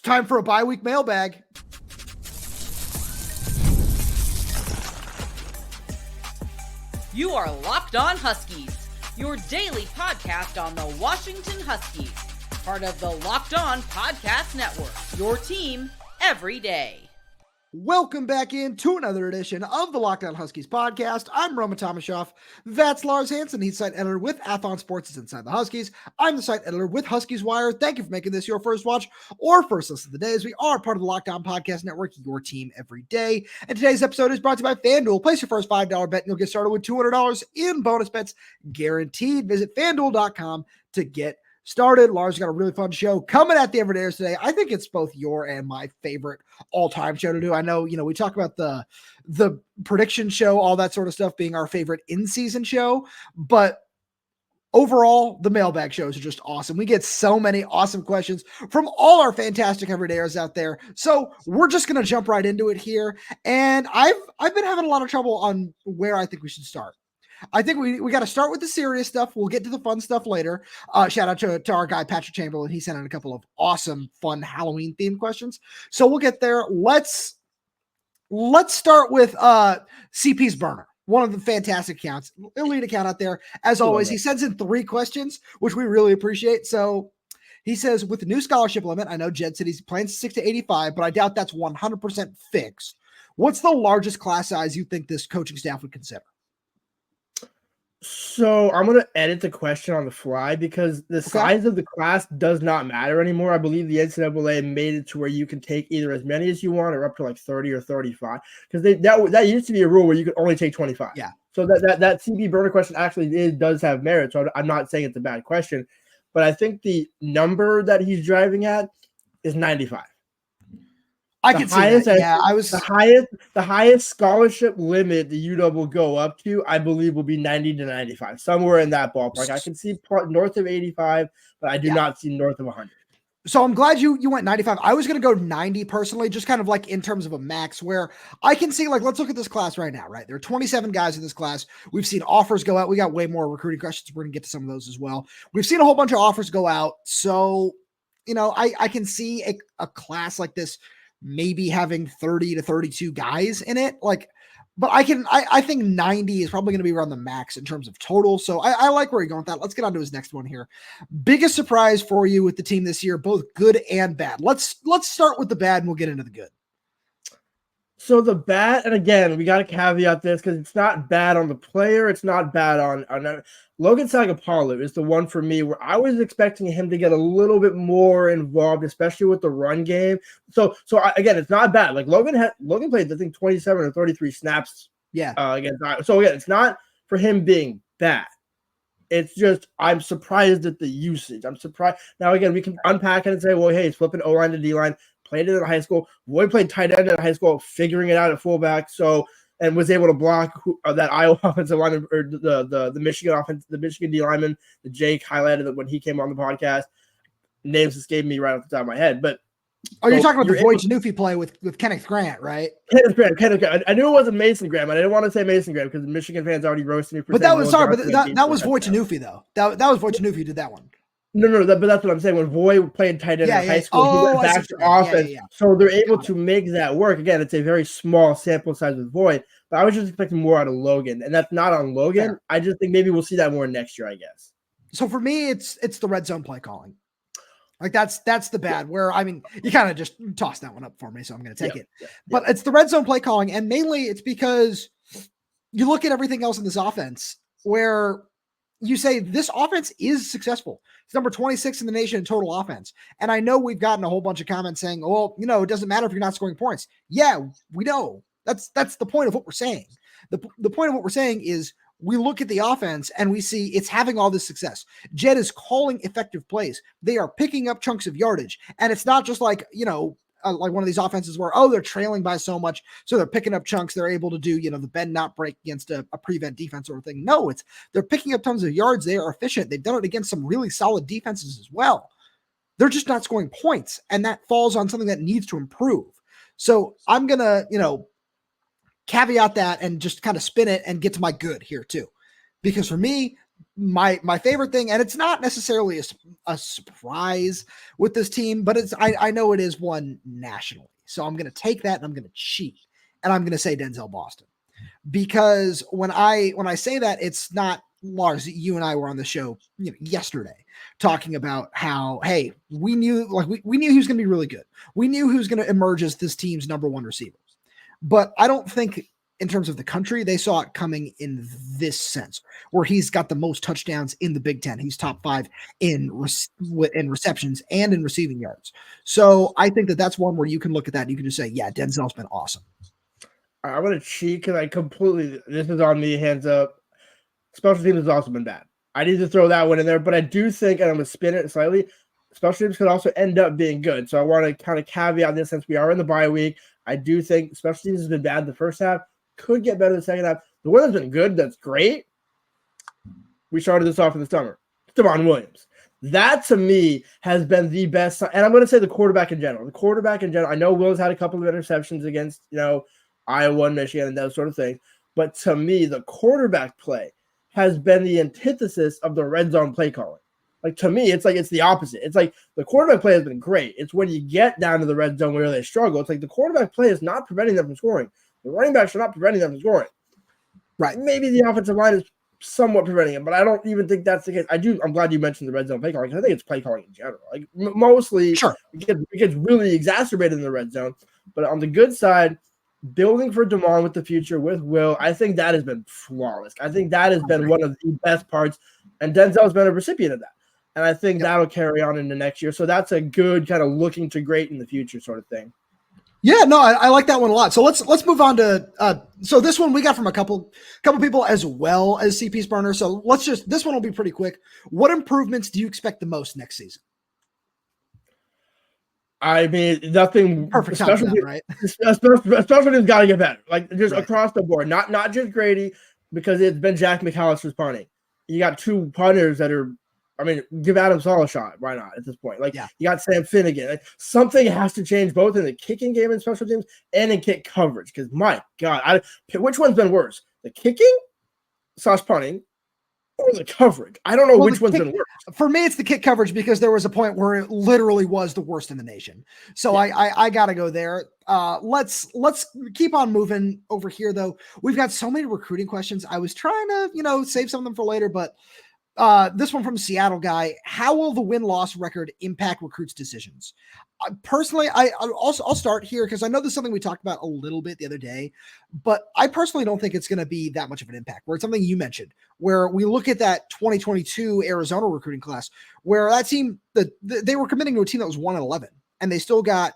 time for a bye-week mailbag. You are Locked On Huskies, your daily podcast on the Washington Huskies, part of the Locked On Podcast Network, your team every day. Welcome back into another edition of the Locked On Huskies podcast. I'm Tomashoff. That's Lars Hanson. He's site editor with Athon Sports' Inside the Huskies. I'm the site editor with Huskies Wire. Thank you for making this your first watch or first listen of the day, as we are part of the Locked On Podcast Network, your team every day. And today's episode is brought to you by FanDuel. Place your first $5 bet and you'll get started with $200 in bonus bets guaranteed. Visit FanDuel.com to get started. Lars got a really fun show coming at the Everydayers today. I think it's both your and my favorite all-time show to do. I know, we talk about the prediction show, all that sort of stuff being our favorite in-season show, but overall, the mailbag shows are just awesome. We get so many awesome questions from all our fantastic Everydayers out there. So we're just going to jump right into it here. And I've been having a lot of trouble on where I think we should start. I think we got to start with the serious stuff. We'll get to the fun stuff later. Shout out to our guy, Patrick Chamberlain. He sent in a couple of awesome, fun Halloween themed questions. So we'll get there. Let's start with CP's Burner, one of the fantastic accounts, elite account out there. As always, he sends in 3 questions, which we really appreciate. So he says, with the new scholarship limit, I know Jedd said he's playing 6 to 85, but I doubt that's 100% fixed. What's the largest class size you think this coaching staff would consider? So I'm going to edit the question on the fly because the size of the class does not matter anymore. I believe the NCAA made it to where you can take either as many as you want or up to like 30 or 35, because that used to be a rule where you could only take 25. Yeah. So that CB Burner question actually does have merit. So I'm not saying it's a bad question, but I think the number that he's driving at is 95. I can see that. Yeah, the highest scholarship limit the UW will go up to, I believe, will be 90 to 95, somewhere in that ballpark. I can see north of 85, but I do not see north of 100. So I'm glad you went 95. I was going to go 90 personally, just kind of like in terms of a max, where I can see, like, let's look at this class right now, right? There are 27 guys in this class. We've seen offers go out. We got way more recruiting questions. We're going to get to some of those as well. We've seen a whole bunch of offers go out. So, I can see a class like this maybe having 30 to 32 guys in it. But I think 90 is probably going to be around the max in terms of total. So I like where you're going with that. Let's get on to his next one here. Biggest surprise for you with the team this year, both good and bad. Let's start with the bad and we'll get into the good. So the bad, and again, we got to caveat this because it's not bad on the player. It's not bad on Logan Sagapolu is the one for me where I was expecting him to get a little bit more involved, especially with the run game. So again, it's not bad. Like Logan played, I think, 27 or 33 snaps. Yeah. Against. So again, it's not for him being bad. It's just I'm surprised at the usage. I'm surprised. Now again, we can unpack it and say, well, hey, he's flipping O-line to D-line. Played it in high school. Boy played tight end in high school, figuring it out at fullback. And was able to block that Iowa offensive line or the Michigan offense, the Michigan D lineman that Jake highlighted that when he came on the podcast. Names escaped me right off the top of my head, but you're talking about the Voight Tanufi play with Kenneth Grant, right? Kenneth Grant. I knew it wasn't Mason Graham. I didn't want to say Mason Graham because the Michigan fans already roasted me for. But that was that was Voight Tanufi though. That was Voight Tanufi who did that one. No, but that's what I'm saying. When Voight played tight end in high school, he went back to offense. So they're able to make that work. Again, it's a very small sample size with Voight, but I was just expecting more out of Logan, and that's not on Logan. Fair. I just think maybe we'll see that more next year, I guess. So for me, it's the red zone play calling. Like that's the bad where, I mean, you kind of just tossed that one up for me, so I'm going to take it. But it's the red zone play calling, and mainly it's because you look at everything else in this offense where you say this offense is successful. It's number 26 in the nation in total offense. And I know we've gotten a whole bunch of comments saying, well, it doesn't matter if you're not scoring points. Yeah, we know. That's the point of what we're saying. The point of what we're saying is we look at the offense and we see it's having all this success. Jedd is calling effective plays. They are picking up chunks of yardage. And it's not just like, like one of these offenses where, they're trailing by so much, so they're picking up chunks. They're able to do, the bend not break against a prevent defense sort of thing. No, they're picking up tons of yards. They are efficient. They've done it against some really solid defenses as well. They're just not scoring points, and that falls on something that needs to improve. So I'm going to, caveat that and just kind of spin it and get to my good here too. Because for me, my favorite thing, and it's not necessarily a surprise with this team, but I know it is one nationally. So I'm going to take that and I'm going to cheat, and I'm going to say Denzel Boston, because when I say that, it's not Lars. You and I were on the show yesterday talking about how, hey, we knew he was going to be really good. We knew he was going to emerge as this team's number one receiver, but I don't think in terms of the country, they saw it coming in this sense, where he's got the most touchdowns in the Big Ten. He's top 5 in receptions and in receiving yards. So I think that's one where you can look at that and you can just say, yeah, Denzel's been awesome. I'm going to cheat because this is on me, hands up. Special teams has also been bad. I need to throw that one in there, but I do think, and I'm going to spin it slightly, special teams could also end up being good. So I want to kind of caveat this since we are in the bye week. I do think special teams has been bad the first half. Could get better the second half. The one that's been good, that's great. We started this off in the summer. Stephon Williams. That, to me, has been the best. And I'm going to say the quarterback in general. I know Williams had a couple of interceptions against, Iowa and Michigan and those sort of things. But to me, the quarterback play has been the antithesis of the red zone play calling. Like, to me, it's the opposite. It's like the quarterback play has been great. It's when you get down to the red zone where they struggle. It's like the quarterback play is not preventing them from scoring. The running backs are not preventing them from scoring. Right. Maybe the offensive line is somewhat preventing it, but I don't even think that's the case. I'm glad you mentioned the red zone play calling, because I think it's play calling in general. Like, mostly, sure, it gets really exacerbated in the red zone. But on the good side, building for DeMond with the future, with Will, I think that has been flawless. I think that has been one of the best parts, and Denzel's been a recipient of that. And I think that'll carry on into next year. So that's a good kind of looking to great in the future sort of thing. Yeah, no, I like that one a lot. So let's move on to so this one we got from a couple people as well as CP's burner. So this one will be pretty quick. What improvements do you expect the most next season? I mean, nothing perfect time for that, right? Especially it's got to get better, like just across the board. Not just Grady, because it's been Jack McAllister's punting. You got 2 punters that are. I mean, give Adam Saul a shot. Why not at this point? You got Sam Finnegan. Like, something has to change both in the kicking game and special teams and in kick coverage. Because, my God, which one's been worse? The kicking / punting or the coverage? I don't know which one's been worse. For me, it's the kick coverage, because there was a point where it literally was the worst in the nation. So I got to go there. Let's keep on moving over here, though. We've got so many recruiting questions. I was trying to, save some of them for later, but this one from Seattle guy: how will the win-loss record impact recruits' decisions? Personally, I'll start here, because I know this is something we talked about a little bit the other day, but I personally don't think it's going to be that much of an impact. Where it's something you mentioned, where we look at that 2022 Arizona recruiting class, where that team, they were committing to a team that was 1-11, and they still got,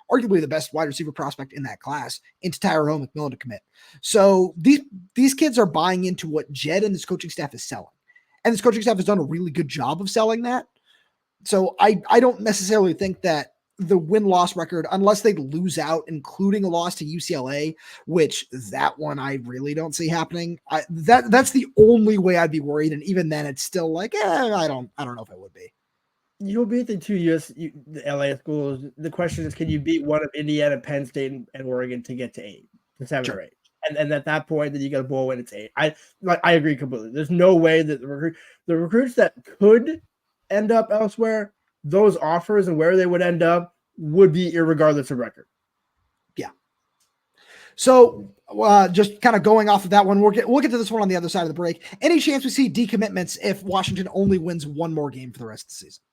arguably the best wide receiver prospect in that class into Tyrone McMillan to commit. So these kids are buying into what Jedd and this coaching staff is selling. And this coaching staff has done a really good job of selling that. So I don't necessarily think that the win-loss record, unless they lose out, including a loss to UCLA, which that one I really don't see happening. That's the only way I'd be worried. And even then, it's still like, I don't know if it would be. You'll beat the 2 the LA schools. The question is, can you beat one of Indiana, Penn State, and Oregon to get to 8, to 7 or 8? And at that point, then you got a bowl win. It's 8. I agree completely. There's no way that the recruits that could end up elsewhere, those offers and where they would end up would be irregardless of record. Yeah. So just kind of going off of that one, we'll get to this one on the other side of the break. Any chance we see decommitments if Washington only wins one more game for the rest of the season?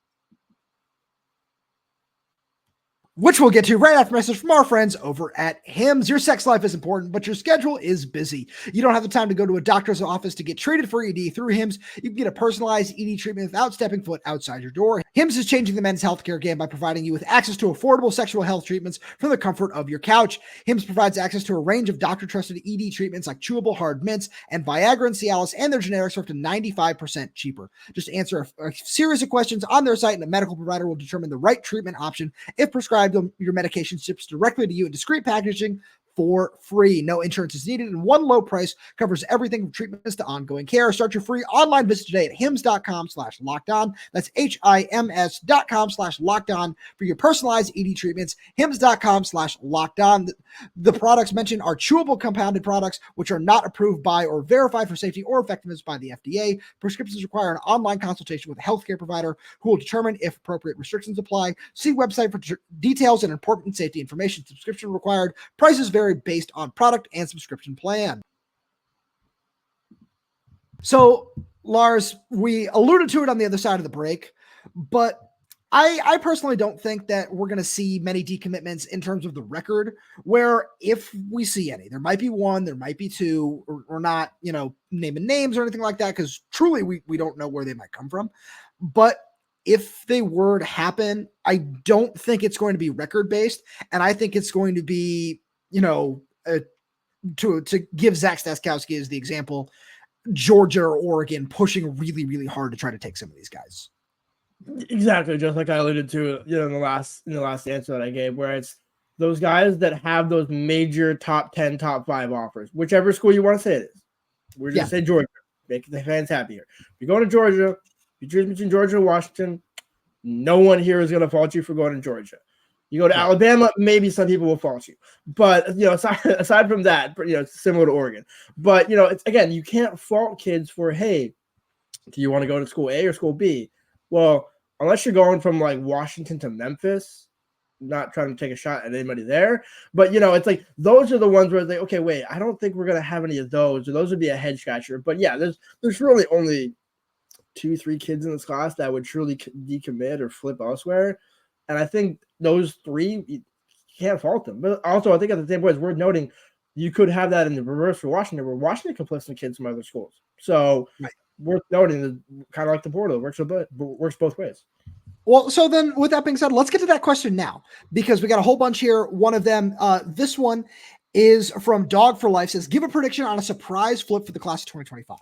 Which we'll get to right after a message from our friends over at Hims. Your sex life is important, but your schedule is busy. You don't have the time to go to a doctor's office to get treated for ED. Through Hims, you can get a personalized ED treatment without stepping foot outside your door. Hims is changing the men's healthcare game by providing you with access to affordable sexual health treatments from the comfort of your couch. Hims provides access to a range of doctor-trusted ED treatments like chewable hard mints and Viagra and Cialis, and their generics are up to 95% cheaper. Just answer a series of questions on their site, and a medical provider will determine the right treatment option. If prescribed, your medication ships directly to you in discreet packaging for free. No insurance is needed, and one low price covers everything from treatments to ongoing care. Start your free online visit today at hims.com/lockedon. That's HIMS.com/lockedon for your personalized ED treatments. hims.com/lockedon. The products mentioned are chewable compounded products, which are not approved by or verified for safety or effectiveness by the FDA. Prescriptions require an online consultation with a healthcare provider who will determine if appropriate restrictions apply. See website for details and important safety information. Subscription required. Prices vary based on product and subscription plan. So, Lars, we alluded to it on the other side of the break, but I personally don't think that we're going to see many decommitments in terms of the record, where if we see any, there might be one, there might be two, or not, naming names or anything like that, because truly we don't know where they might come from. But if they were to happen, I don't think it's going to be record based. And I think it's going to be, to give Zach Staskowski as the example, Georgia or Oregon pushing really, really hard to try to take some of these guys. Exactly, just like I alluded to, in the last answer that I gave, where it's those guys that have those major top 10, top 5 offers, whichever school you want to say it is. We're just say Georgia, make the fans happier. If you go to Georgia, if you choose between Georgia and Washington, no one here is going to fault you for going to Georgia. You go to Alabama, maybe some people will fault you. But, aside from that, it's similar to Oregon. But, it's again, you can't fault kids for, hey, do you want to go to school A or school B? Well, unless you're going from like Washington to Memphis, not trying to take a shot at anybody there. But, it's like those are the ones where it's like, okay, wait, I don't think we're going to have any of those. Or those would be a head scratcher. But, yeah, there's really only 2-3 kids in this class that would truly decommit or flip elsewhere. And I think those 3, you can't fault them. But also, I think at the same point, it's worth noting you could have that in the reverse for Washington, where Washington can flip some kids from other schools. So worth noting that, kind of like the portal, it works both ways. Well, so then with that being said, let's get to that question now, because we got a whole bunch here. One of them, this one is from Dog for Life, says, give a prediction on a surprise flip for the class of 2025.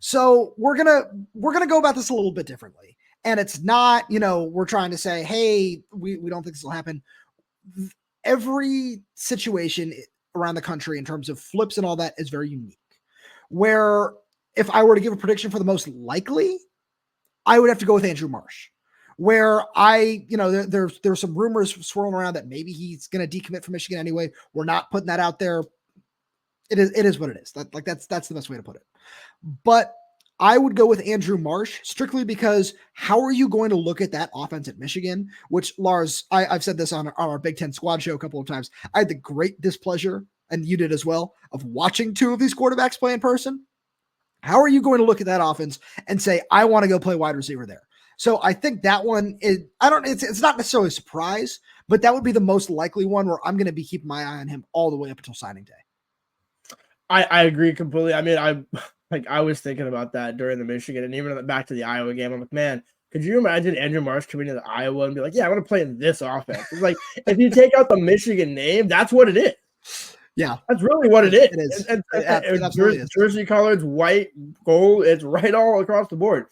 So we're gonna go about this a little bit differently. And it's not, we're trying to say, hey, we don't think this will happen. Every situation around the country in terms of flips and all that is very unique. Where if I were to give a prediction for the most likely, I would have to go with Andrew Marsh. Where there's some rumors swirling around that maybe he's going to decommit from Michigan anyway. We're not putting that out there. It is what it is. That's the best way to put it. But I would go with Andrew Marsh strictly because how are you going to look at that offense at Michigan? Which, Lars, I've said this on our Big Ten squad show a couple of times. I had the great displeasure, and you did as well, of watching 2 of these quarterbacks play in person. How are you going to look at that offense and say, I want to go play wide receiver there? So I think that one is, it's not necessarily a surprise, but that would be the most likely one where I'm going to be keeping my eye on him all the way up until signing day. I agree completely. I mean, I was thinking about that during the Michigan and even back to the Iowa game. I'm like, man, could you imagine Andrew Marsh coming into Iowa and be like, yeah, I want to play in this offense? It's like, if you take out the Michigan name, that's what it is. Yeah. That's really what it is. It is. And jersey colors, white, gold, it's right all across the board.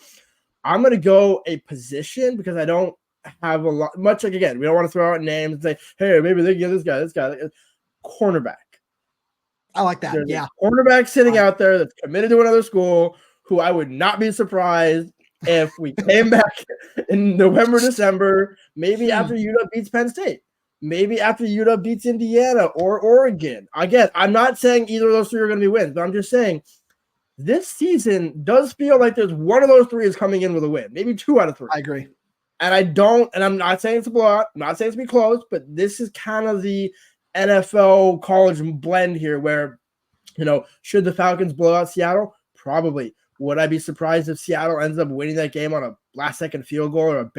I'm going to go a position because I don't have a lot, much like, again, we don't want to throw out names and say, hey, maybe they get this guy. Cornerback. I like that. There's a cornerback sitting out there that's committed to another school who I would not be surprised if we came back in November, December, maybe after UW beats Penn State, maybe after UW beats Indiana or Oregon. Again, I'm not saying either of those 3 are going to be wins, but I'm just saying this season does feel like there's one of those 3 is coming in with a win, maybe 2 out of 3. I agree. And I'm not saying it's a blowout. I'm not saying it's going to be close, but this is kind of the NFL college blend here where, should the Falcons blow out Seattle? Probably. Would I be surprised if Seattle ends up winning that game on a last-second field goal or a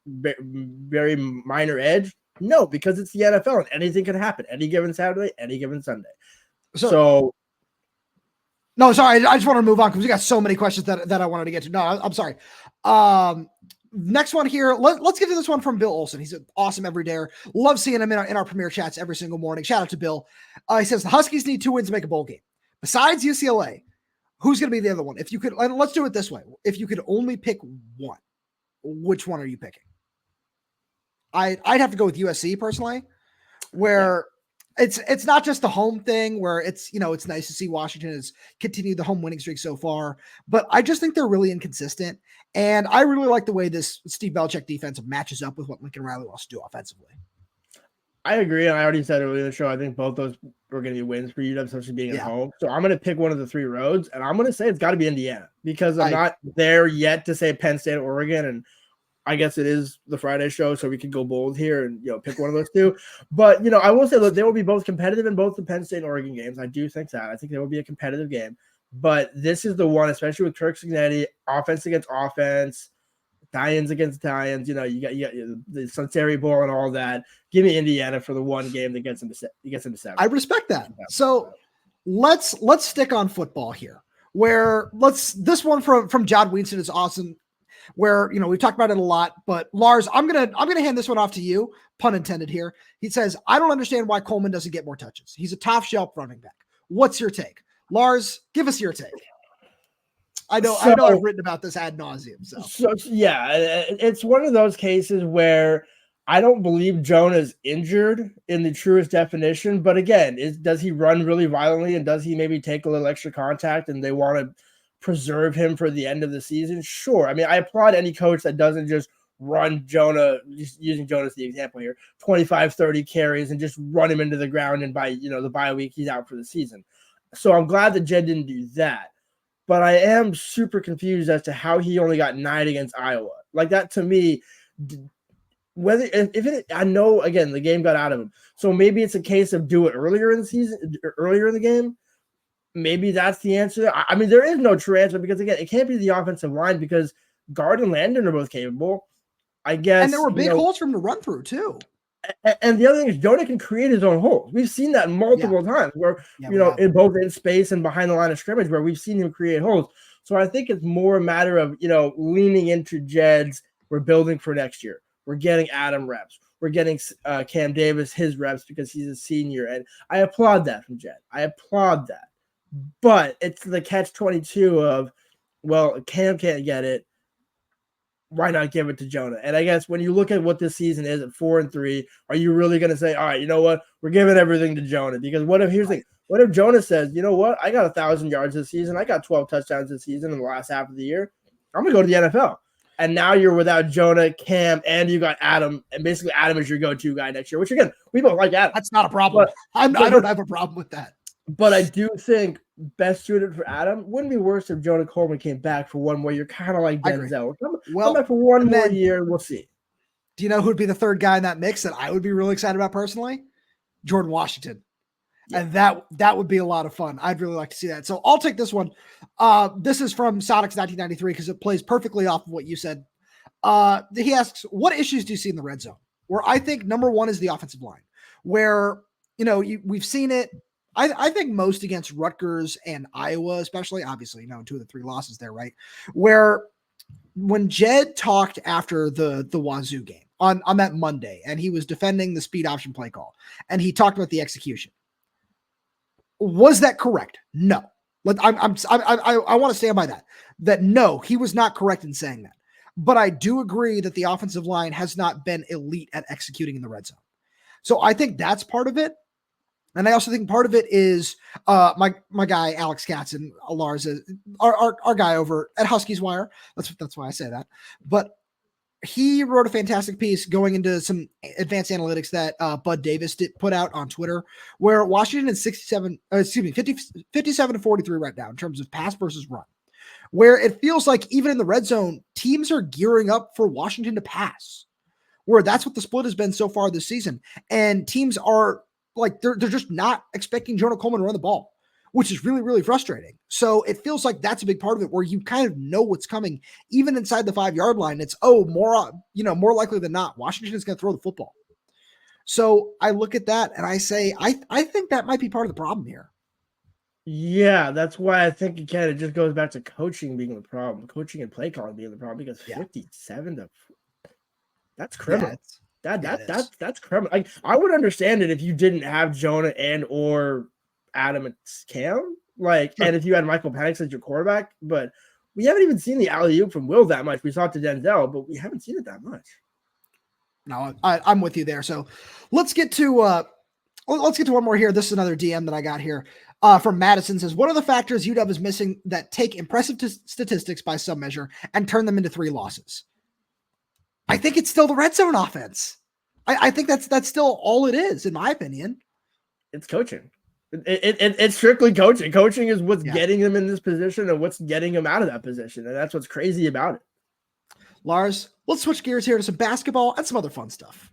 very minor edge? No, because it's the NFL and anything can happen any given Saturday, any given Sunday. So no, sorry, I just want to move on because we got so many questions that I wanted to get to. No, I'm sorry. Next one here. Let's get to this one from Bill Olson. He's an awesome everydayer. Love seeing him in our premier chats every single morning. Shout out to Bill. He says the Huskies need 2 wins to make a bowl game. Besides UCLA, who's going to be the other one? If you could, and let's do it this way. If you could only pick one, which one are you picking? I'd have to go with USC personally, where it's not just the home thing where it's nice to see Washington has continued the home winning streak so far, but I just think they're really inconsistent. And I really like the way this Steve Belichick defense matches up with what Lincoln Riley wants to do offensively. I agree. And I already said earlier in the show, I think both those were going to be wins for UW, especially being at home. So I'm going to pick one of the three roads, and I'm going to say it's got to be Indiana because I'm not there yet to say Penn State or Oregon. And I guess it is the Friday show, so we could go bold here and pick one of those two. But I will say that they will be both competitive in both the Penn State and Oregon games. I do think that. I think there will be a competitive game. But this is the one, especially with Kirk Cignetti, offense against offense, Italians against Italians. You got the Sunseri Bowl and all that. Give me Indiana for the one game that gets them to 7. I respect that. So let's stick on football here. This one from John Winston is awesome. Where we've talked about it a lot, but Lars, I'm gonna hand this one off to you, pun intended here. He says, I don't understand why Coleman doesn't get more touches. He's a top shelf running back. What's your take? Lars, give us your take. I know I've written about this ad nauseum. So yeah, it's one of those cases where I don't believe Jonah's injured in the truest definition. But again, does he run really violently, and does he maybe take a little extra contact and they want to preserve him for the end of the season? Sure. I mean, I applaud any coach that doesn't just run Jonah, just using Jonah as the example here, 25, 30 carries and just run him into the ground, and by the bye week he's out for the season. So I'm glad that Jedd didn't do that. But I am super confused as to how he only got 9 against Iowa. Like, that to me, I know, again, the game got out of him. So maybe it's a case of do it earlier in the season, earlier in the game. Maybe that's the answer. I mean, there is no true answer because, again, it can't be the offensive line because Guard and Landon are both capable, I guess. And there were big holes for him to run through, too. And the other thing is Jonah can create his own holes. We've seen that multiple times where, in both in space and behind the line of scrimmage where we've seen him create holes. So I think it's more a matter of, leaning into Jedd's, we're building for next year. We're getting Adam reps. We're getting Cam Davis his reps because he's a senior. And I applaud that from Jedd. I applaud that. But it's the catch-22 of, well, Cam can't get it. Why not give it to Jonah? And I guess when you look at what this season is at 4-3, are you really going to say, all right, you know what? We're giving everything to Jonah? Because what if Jonah says, you know what? I got 1,000 yards this season. I got 12 touchdowns this season in the last half of the year. I'm going to go to the NFL. And now you're without Jonah, Cam, and you got Adam. And basically Adam is your go-to guy next year, which, again, we both like Adam. That's not a problem. I don't have a problem with that. But I do think best suited for Adam wouldn't be worse if Jonah Coleman came back for one more year, kind of like Denzel. Come back for one more year, we'll see. Do you know who would be the third guy in that mix that I would be really excited about personally? Jordan Washington. Yeah. And that would be a lot of fun. I'd really like to see that. So I'll take this one. This is from Sonics 1993 because it plays perfectly off of what you said. He asks, what issues do you see in the red zone? Where I think number one is the offensive line, where, we've seen it. I think most against Rutgers and Iowa, especially, obviously, 2 of the 3 losses there, right? Where when Jedd talked after the Wazoo game on that Monday, and he was defending the speed option play call, and he talked about the execution. Was that correct? No. I want to stand by that. That no, he was not correct in saying that. But I do agree that the offensive line has not been elite at executing in the red zone. So I think that's part of it. And I also think part of it is my guy, Alex Katzen, Lars, is our guy over at Huskies Wire. That's why I say that. But he wrote a fantastic piece going into some advanced analytics that Bud Davis put out on Twitter, where Washington is 57-43 right now in terms of pass versus run, where it feels like even in the red zone, teams are gearing up for Washington to pass, where that's what the split has been so far this season. And teams are like, they're just not expecting Jonah Coleman to run the ball, which is really, really frustrating. So it feels like that's a big part of it, where you kind of know what's coming, even inside the 5-yard line. It's, more likely than not, Washington is going to throw the football. So I look at that and I say, I think that might be part of the problem here. Yeah, that's why I think it kind of just goes back to coaching being the problem, coaching and play calling being the problem, because 57 that's criminal. That's criminal. Like, I would understand it if you didn't have Jonah and or Adam and Cam, and if you had Michael Penix as your quarterback, but we haven't even seen the alley-oop from Will that much. We saw it to Denzel, but we haven't seen it that much. No, I'm with you there. So let's get to Let's get to one more here. This is another DM that I got here from Madison. Says, what are the factors UW is missing that take impressive statistics by some measure and turn them into 3 losses? I think it's still the red zone offense. I think that's still all it is, in my opinion. It's coaching. It's strictly coaching. Coaching is what's getting them in this position and what's getting them out of that position. And that's what's crazy about it. Lars, let's switch gears here to some basketball and some other fun stuff,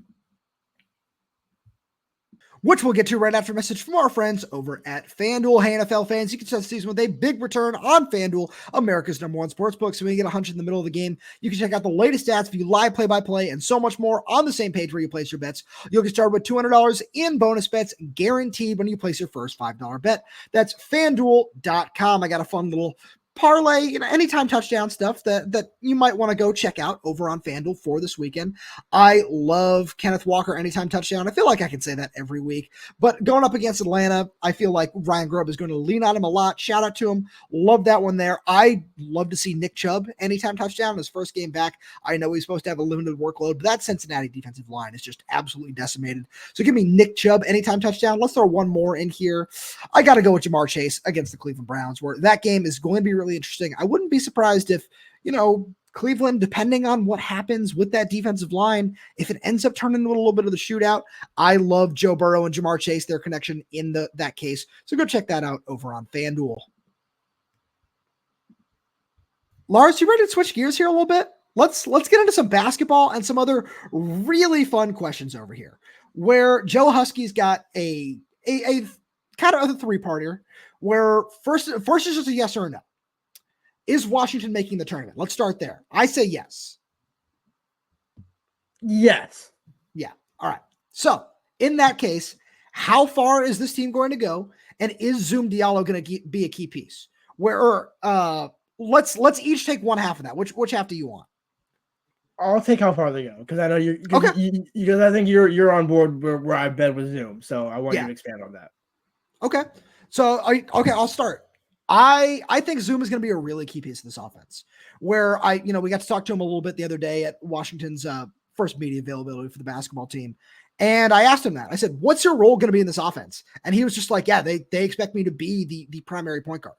which we'll get to right after a message from our friends over at FanDuel. Hey, NFL fans, you can start the season with a big return on FanDuel, America's #1 sportsbook. So when you get a hunch in the middle of the game, you can check out the latest stats, view live play-by-play, and so much more on the same page where you place your bets. You'll get started with $200 in bonus bets guaranteed when you place your first $5 bet. That's FanDuel.com. I got a fun little parlay, anytime touchdown stuff that you might want to go check out over on FanDuel for this weekend. I love Kenneth Walker anytime touchdown. I feel like I can say that every week, but going up against Atlanta, I feel like Ryan Grubb is going to lean on him a lot. Shout out to him. Love that one there. I love to see Nick Chubb anytime touchdown, his first game back. I know he's supposed to have a limited workload, but that Cincinnati defensive line is just absolutely decimated. So give me Nick Chubb anytime touchdown. Let's throw one more in here. I got to go with Jamar Chase against the Cleveland Browns, where that game is going to be really interesting. I wouldn't be surprised if, Cleveland, depending on what happens with that defensive line, if it ends up turning into a little bit of the shootout. I love Joe Burrow and Jamar Chase, their connection in that case. So go check that out over on FanDuel. Lars, you ready to switch gears here a little bit? Let's get into some basketball and some other really fun questions over here, where Joe Husky's got a kind of a 3-parter, where first is just a yes or a no. Is Washington making the tournament? Let's start there. I say yes. Yes. Yeah. All right. So in that case, how far is this team going to go? And is Zoom Diallo going to be a key piece? Let's each take one half of that. Which half do you want? I'll take how far they go, because I know you're okay. Because I think you're on board where I bet with Zoom. So I want you to expand on that. Okay. So I'll start. I think Zoom is going to be a really key piece of this offense, where we got to talk to him a little bit the other day at Washington's first media availability for the basketball team. And I asked him that. I said, what's your role going to be in this offense? And he was just like, yeah, they expect me to be the primary point guard,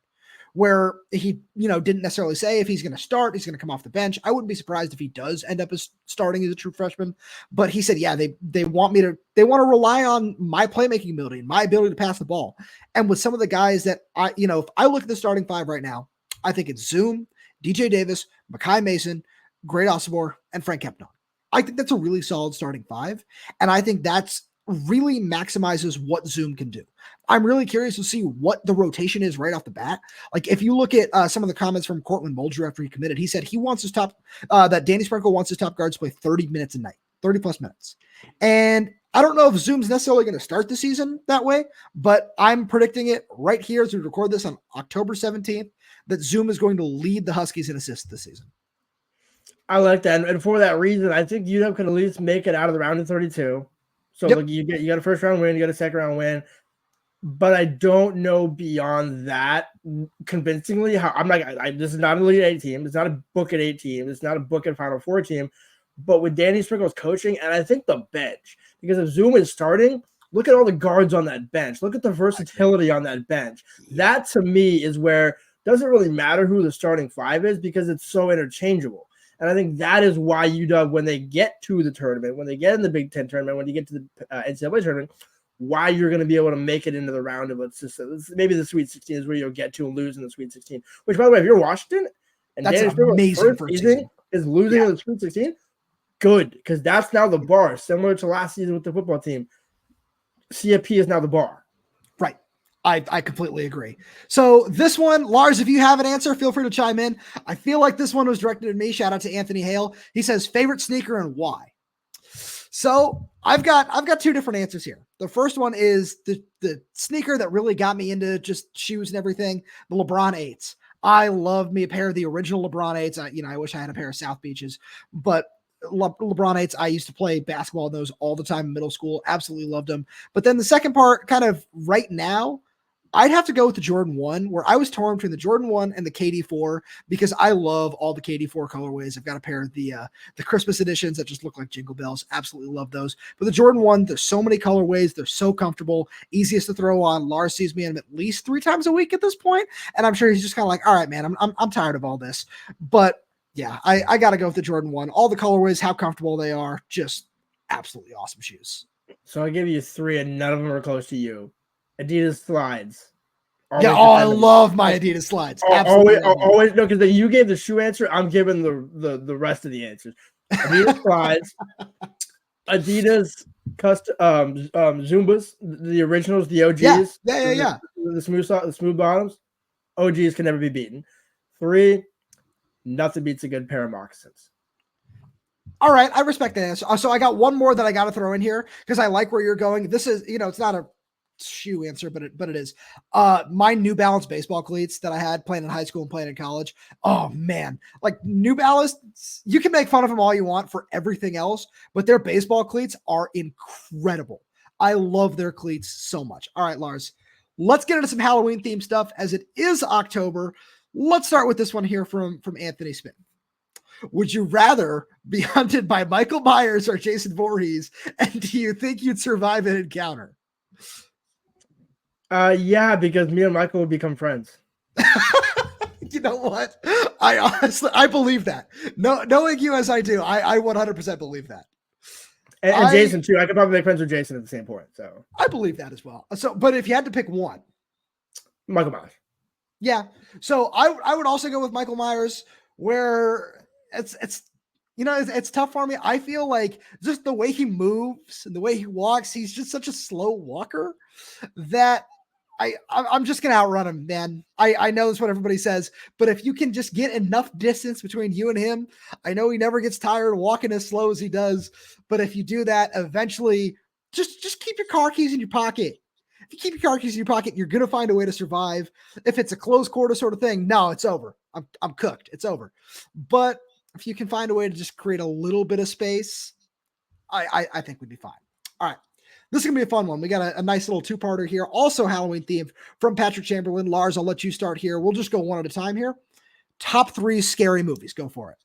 where he, didn't necessarily say if he's going to start, he's going to come off the bench. I wouldn't be surprised if he does end up as starting as a true freshman, but he said, yeah, they want to rely on my playmaking ability and my ability to pass the ball. And with some of the guys that if I look at the starting 5 right now, I think it's Zoom, DJ Davis, Makai Mason, Great Osibor, and Frank Kepner. I think that's a really solid starting 5. And I think that's really maximizes what Zoom can do. I'm really curious to see what the rotation is right off the bat. Like if you look at some of the comments from Cortland Mulder after he committed, he said he wants his that Danny Sprinkle wants his top guards to play 30 minutes a night, 30 plus minutes. And I don't know if Zoom's necessarily going to start the season that way, but I'm predicting it right here as we record this on October 17th, that Zoom is going to lead the Huskies in assists this season. I like that. And for that reason, I think UW could at least make it out of the round of 32. So yep. Look, you got a first round win, you got a second round win, but I don't know beyond that convincingly how this is not an Elite 8 team. It's not a book at 8 team. It's not a book at Final 4 team, but with Danny Sprinkle's coaching, and I think the bench, because if Zoom is starting, look at all the guards on that bench. Look at the versatility on that bench. That to me is where it doesn't really matter who the starting 5 is, because it's so interchangeable. And I think that is why UW, when they get to the tournament, when they get in the Big Ten tournament, when you get to the NCAA tournament, why you're going to be able to make it into the round of maybe the Sweet 16 is where you'll get to and lose in the Sweet 16. Which, by the way, if you're Washington and that's Danny amazing for season is losing in the Sweet 16, good, because that's now the bar, similar to last season with the football team. CFP is now the bar. Right. I completely agree. So this one, Lars, if you have an answer, feel free to chime in. I feel like this one was directed at me. Shout out to Anthony Hale. He says favorite sneaker and why. So I've got 2 different answers here. The first one is the sneaker that really got me into just shoes and everything, the LeBron 8s. I love me a pair of the original LeBron 8s. I wish I had a pair of South Beaches, but LeBron 8s, I used to play basketball in those all the time in middle school. Absolutely loved them. But then the second part, kind of right now, I'd have to go with the Jordan 1, where I was torn between the Jordan 1 and the KD4 because I love all the KD4 colorways. I've got a pair of the Christmas editions that just look like jingle bells. Absolutely love those. But the Jordan 1, there's so many colorways. They're so comfortable, easiest to throw on. Lars sees me in them at least 3 times a week at this point, and I'm sure he's just kind of like, all right, man, I'm tired of all this. But yeah, I got to go with the Jordan 1. All the colorways, how comfortable they are, just absolutely awesome shoes. So I'll give you 3, and none of them are close to you. Adidas slides. Yeah, I love my Adidas slides. Always no, because you gave the shoe answer. I'm giving the rest of the answers. Adidas slides, Adidas custom Zumbas, the originals, the OGs. Yeah. The smooth bottoms. OGs can never be beaten. 3, nothing beats a good pair of moccasins. All right, I respect that answer. So I got one more that I got to throw in here because I like where you're going. This is, it's not a shoe answer, but it is. My New Balance baseball cleats that I had playing in high school and playing in college. Oh man, like New Balance, you can make fun of them all you want for everything else, but their baseball cleats are incredible. I love their cleats so much. All right, Lars, let's get into some Halloween themed stuff as it is October. Let's start with this one here from Anthony Smith. Would you rather be hunted by Michael Myers or Jason Voorhees? And do you think you'd survive an encounter? Yeah, because me and Michael will become friends. You know what? I believe that. No, knowing you as I do, I 100% believe that. And Jason too. I could probably make friends with Jason at the same point. So I believe that as well. So, but if you had to pick one, Michael Myers. Yeah. So I would also go with Michael Myers, where it's tough for me. I feel like just the way he moves and the way he walks, he's just such a slow walker that I'm just gonna outrun him, man. I know that's what everybody says, but if you can just get enough distance between you and him, I know he never gets tired walking as slow as he does. But if you do that, eventually, just keep your car keys in your pocket. If you keep your car keys in your pocket, you're gonna find a way to survive. If it's a close quarter sort of thing, no, it's over. I'm cooked. It's over. But if you can find a way to just create a little bit of space, I think we'd be fine. All right. This is going to be a fun one. We got a nice little 2-parter here. Also Halloween themed from Patrick Chamberlain. Lars, I'll let you start here. We'll just go one at a time here. Top 3 scary movies. Go for it.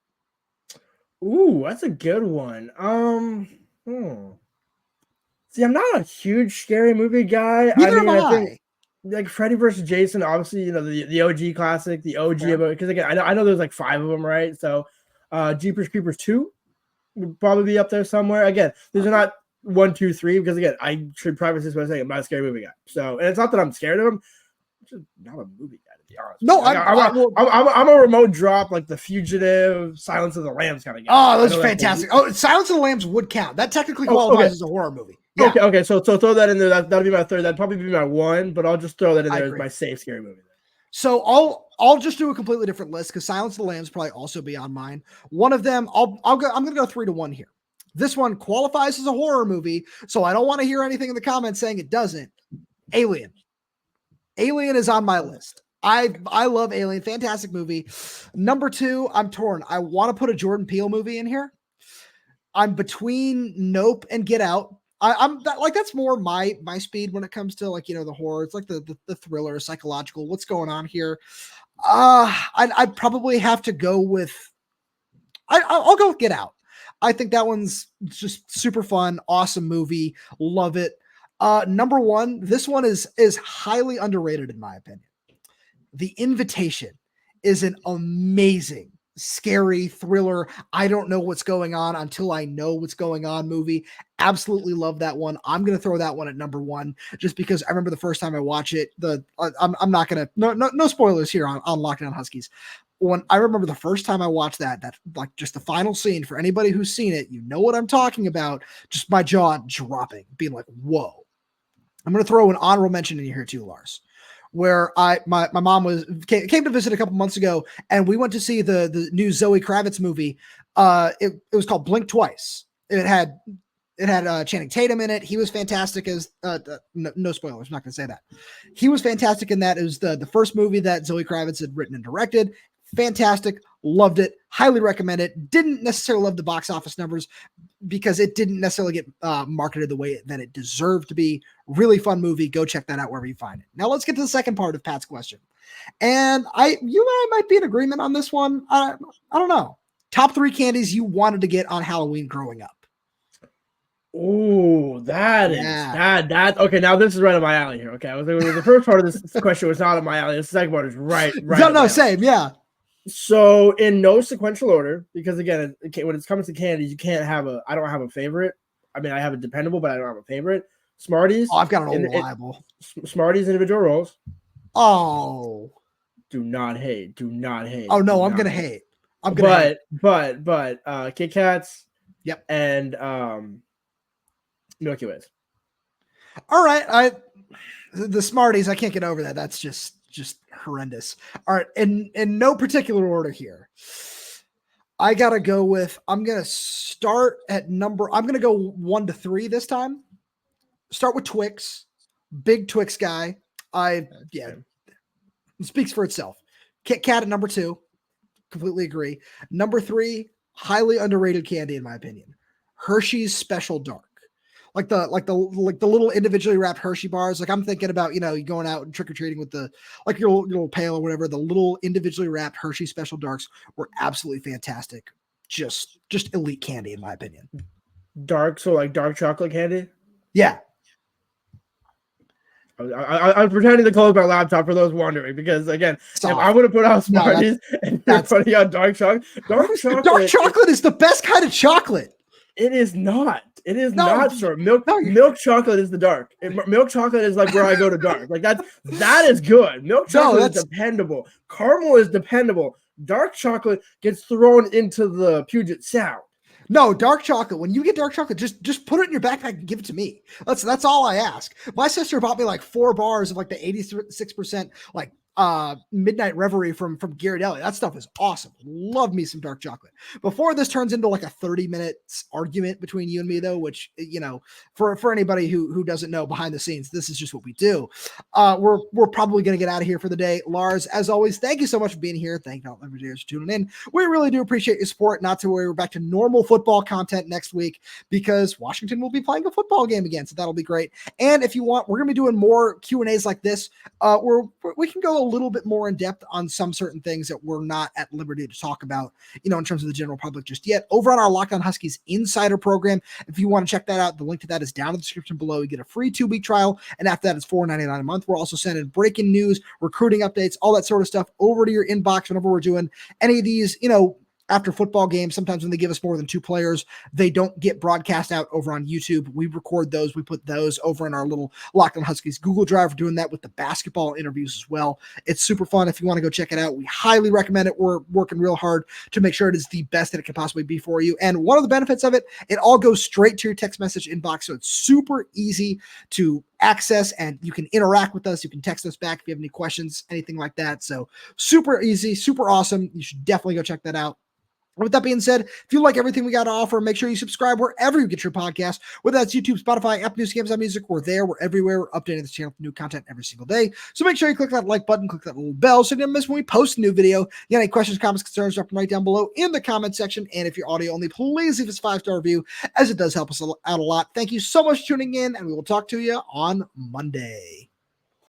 Ooh, that's a good one. See, I'm not a huge scary movie guy. I think like Freddy versus Jason, obviously, the OG classic, the OG, because again, I know there's like 5 of them, right? So Jeepers Creepers 2 would probably be up there somewhere. Again, these are not 1, 2, 3, because again, I should preface this by saying I'm not a scary movie guy. So, and it's not that I'm scared of them, I'm just not a movie guy, to be honest. No, I'm a remote drop, like The Fugitive, Silence of the Lambs kind of guy. Oh, those are fantastic. Silence of the Lambs would count. That technically qualifies as a horror movie. Yeah. Okay. So throw that in there. That'll be my 3rd. That'd probably be my 1, but I'll just throw that in there as my safe scary movie. So I'll just do a completely different list because Silence of the Lambs probably also be on mine. One of them, I'm gonna go 3-1 here. This one qualifies as a horror movie, so I don't want to hear anything in the comments saying it doesn't. Alien is on my list. I love Alien. Fantastic movie. Number 2, I'm torn. I want to put a Jordan Peele movie in here. I'm between Nope and Get Out. That's more my speed when it comes to the horror. It's like the thriller, psychological. What's going on here? I'd probably have to go with. I'll go with Get Out. I think that one's just super fun, awesome movie. Love it. Number 1, this one is highly underrated in my opinion. The Invitation is an amazing, scary thriller. I don't know what's going on until I know what's going on movie. Absolutely love that one. I'm going to throw that one at number 1 just because I remember the first time I watched it. I'm not going to, no spoilers here on Lockdown Huskies. When I remember the first time I watched that like just the final scene, for anybody who's seen it, you know what I'm talking about. Just my jaw dropping, being like, whoa. I'm going to throw an honorable mention in here too, Lars, where my mom came to visit a couple months ago, and we went to see the new Zoe Kravitz movie. It was called Blink Twice. It had Channing Tatum in it. He was fantastic as no spoilers. I'm not going to say that. He was fantastic in that. It was the first movie that Zoe Kravitz had written and directed. Fantastic. Loved it. Highly recommend it. Didn't necessarily love the box office numbers because it didn't necessarily get marketed the way that it deserved to be. Really fun movie. Go check that out wherever you find it. Now let's get to the second part of Pat's question. And you and I might be in agreement on this one. I don't know. Top 3 candies you wanted to get on Halloween growing up. Oh, that okay. Now this is right up my alley here. Okay, the first part of this question was not up my alley. The second part is right. No, same, yeah. So in no sequential order, because again, when it comes to candies, you can't have I don't have a favorite. I mean, I have a dependable, but I don't have a favorite. Smarties. Oh, I've got an old reliable. Smarties individual rolls. Oh. Do not hate. Oh no, I'm gonna hate. But Kit Kats. Yep. And Milky Ways. All right, the Smarties, I can't get over that. That's just horrendous. All right, in no particular order here. I gotta go with. I'm gonna start at number. I'm gonna go 1 to 3 this time. Start with Twix. Big Twix guy. It speaks for itself. Kit Kat at number 2. Completely agree. Number 3, highly underrated candy in my opinion. Hershey's Special Dark. Like the little individually wrapped Hershey bars. Like I'm thinking about, you going out and trick-or-treating with your little pail or whatever. The little individually wrapped Hershey Special Darks were absolutely fantastic. Just elite candy in my opinion. Dark, so like dark chocolate candy? Yeah. I was pretending to close my laptop for those wondering because again, if I would have put out Smarties and you're putting out dark chocolate is the best kind of chocolate. It is not. It is not, sir. Milk chocolate is the dark. Milk chocolate is like where I go to dark. Like that is good. Milk chocolate is dependable. Caramel is dependable. Dark chocolate gets thrown into the Puget Sound. No, dark chocolate. When you get dark chocolate, just put it in your backpack and give it to me. That's all I ask. My sister bought me like 4 bars of like the 86% like Midnight Reverie from Ghirardelli. That stuff is awesome. Love me some dark chocolate. Before this turns into like a 30-minute argument between you and me though, which for anybody who doesn't know behind the scenes, this is just what we do. We're probably going to get out of here for the day. Lars, as always, thank you so much for being here. Thank you all for tuning in. We really do appreciate your support. Not to worry, we're back to normal football content next week because Washington will be playing a football game again, so that'll be great. And if you want, we're going to be doing more Q&As like this. We can go a little bit more in depth on some certain things that we're not at liberty to talk about, in terms of the general public just yet. Over on our Locked On Huskies Insider program, if you want to check that out, the link to that is down in the description below. You get a free 2-week trial, and after that, it's $4.99 a month. We're also sending breaking news, recruiting updates, all that sort of stuff over to your inbox whenever we're doing any of these, after football games. Sometimes when they give us more than 2 players, they don't get broadcast out over on YouTube. We record those. We put those over in our little Locked On Huskies Google Drive. We're doing that with the basketball interviews as well. It's super fun. If you want to go check it out, we highly recommend it. We're working real hard to make sure it is the best that it can possibly be for you. And one of the benefits of it, it all goes straight to your text message inbox. So it's super easy to access and you can interact with us. You can text us back if you have any questions, anything like that. So super easy, super awesome. You should definitely go check that out. With that being said, if you like everything we got to offer, make sure you subscribe wherever you get your podcast, whether that's YouTube, Spotify, Apple News, Amazon Music, we're there. We're everywhere. We're updating this channel with new content every single day. So make sure you click that like button, click that little bell so you don't miss when we post a new video. You got any questions, comments, concerns, drop them right down below in the comment section. And if you're audio only, please leave us a 5-star review as it does help us out a lot. Thank you so much for tuning in, and we will talk to you on Monday.